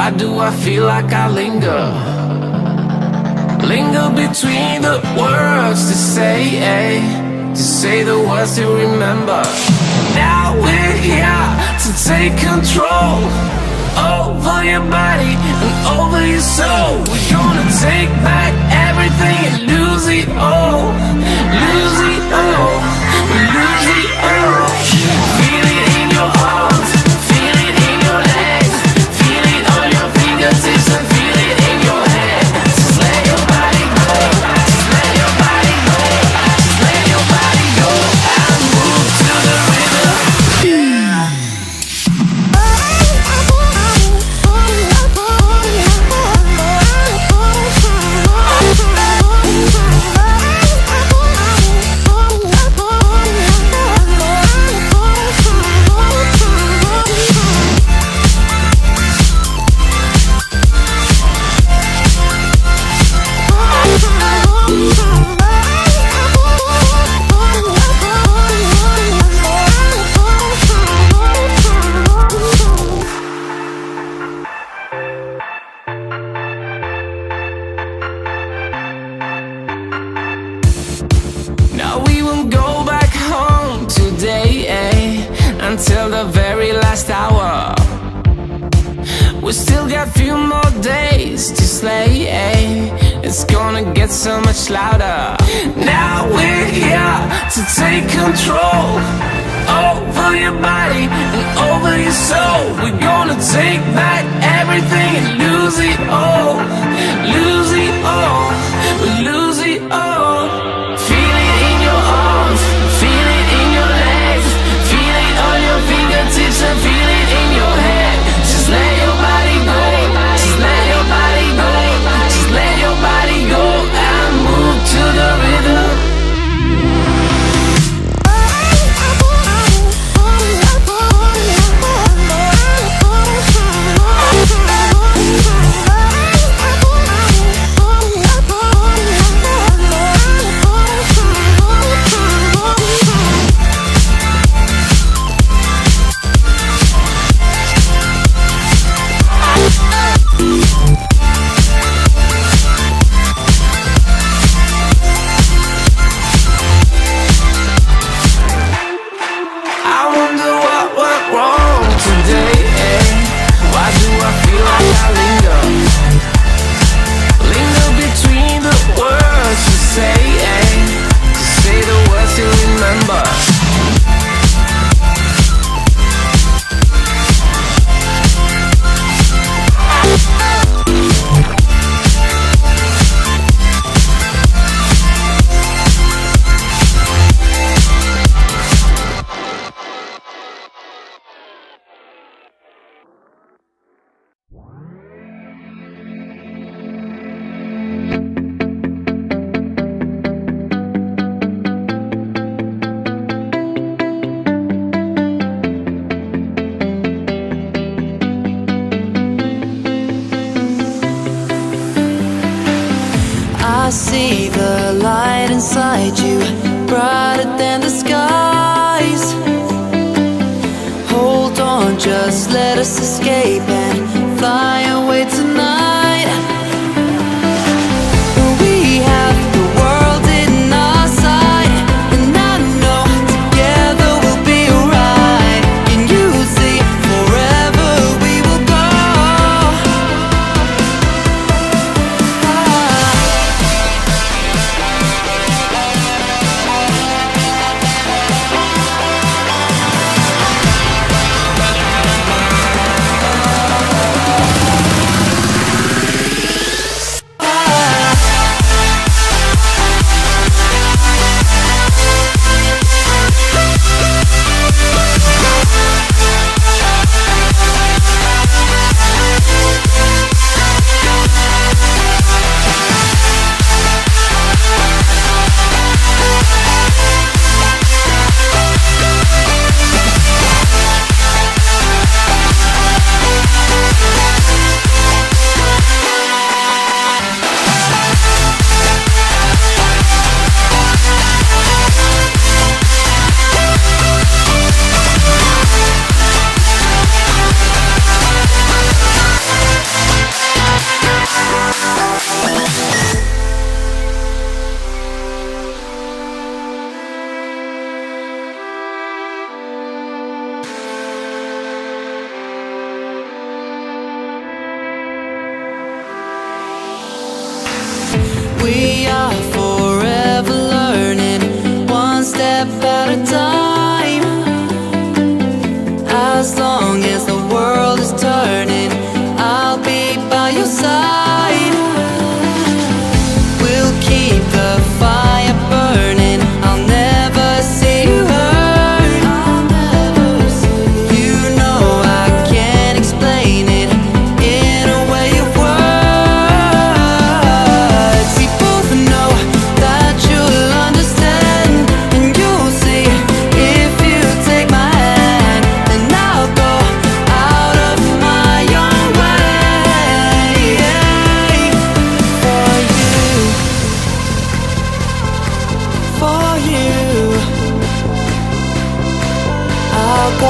Why do I feel like I linger? Linger between the words to say the words to remember. Now we're here to take control over your body and over your soul. We're gonna take back everything and lose it all. Lose it all. Lose it all. Feel it in your arms, feel it in your legs, feel it on your fingertips and feel it in your head. Just let your body go, just let your body go, just let your body go and move to the rhythm. Now we won't go back home today, until the very last hour. We still got few more days to slay, it's gonna get so much louder. Now we're here to take control over your body and over your soul. We're gonna take back everything and lose it all. Lose it all, lose it all. Feel it in your arms, feel it in your legs, feel it on your fingertips and feel it in your head. Just let your body go, just let your body go, just let your body go and move to the rhythm. I wonder what went wrong today, Why do I feel like I linger? Linger between the words to say the words to remember. I see the light inside you, brighter than the skies. Hold on, just let us escape and fly away tonight. We have the world in our sight, and I know together we'll be alright. Can you see forever we will go? I'll go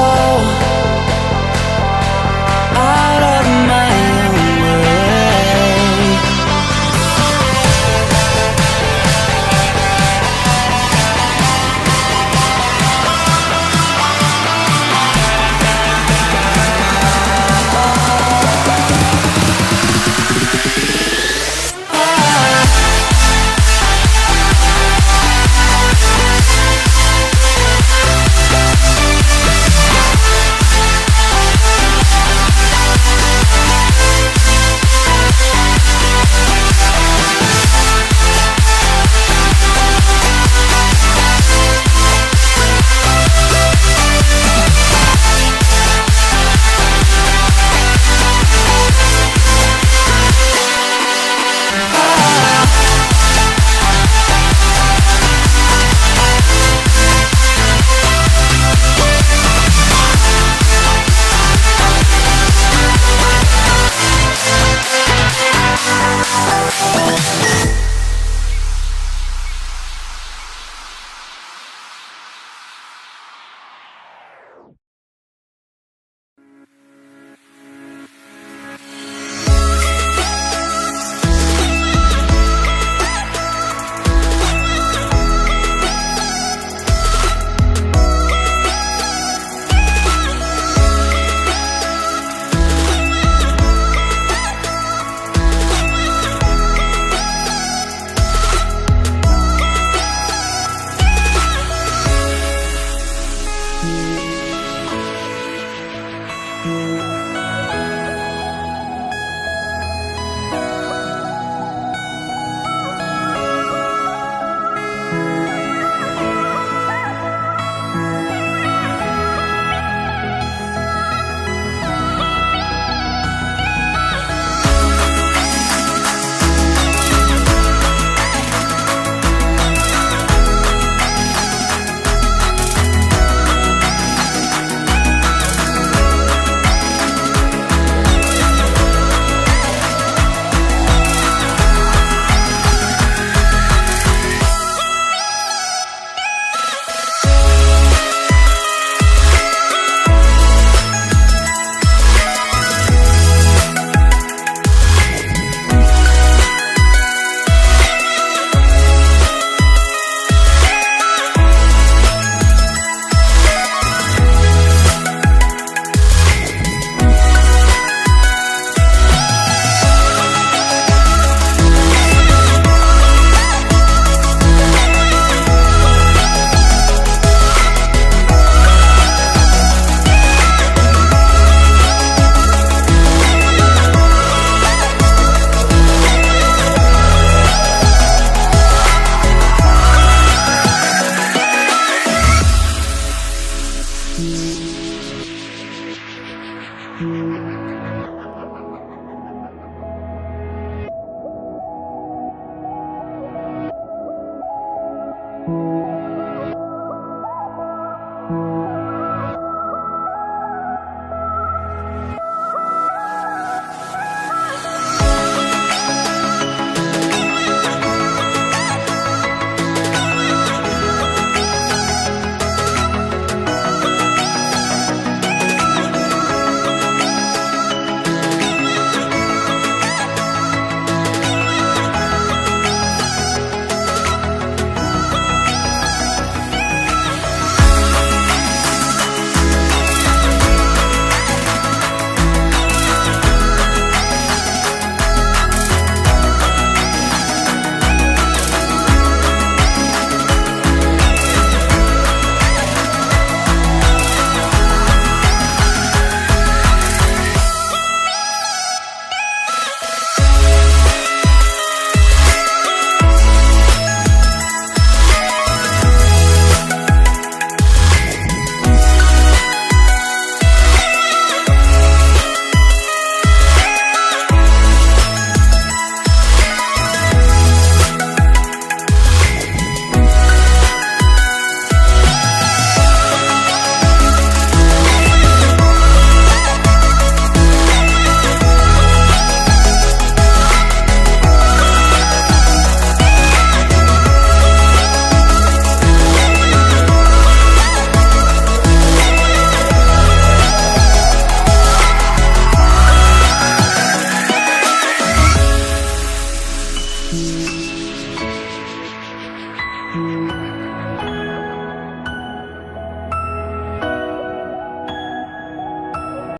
out of my own way.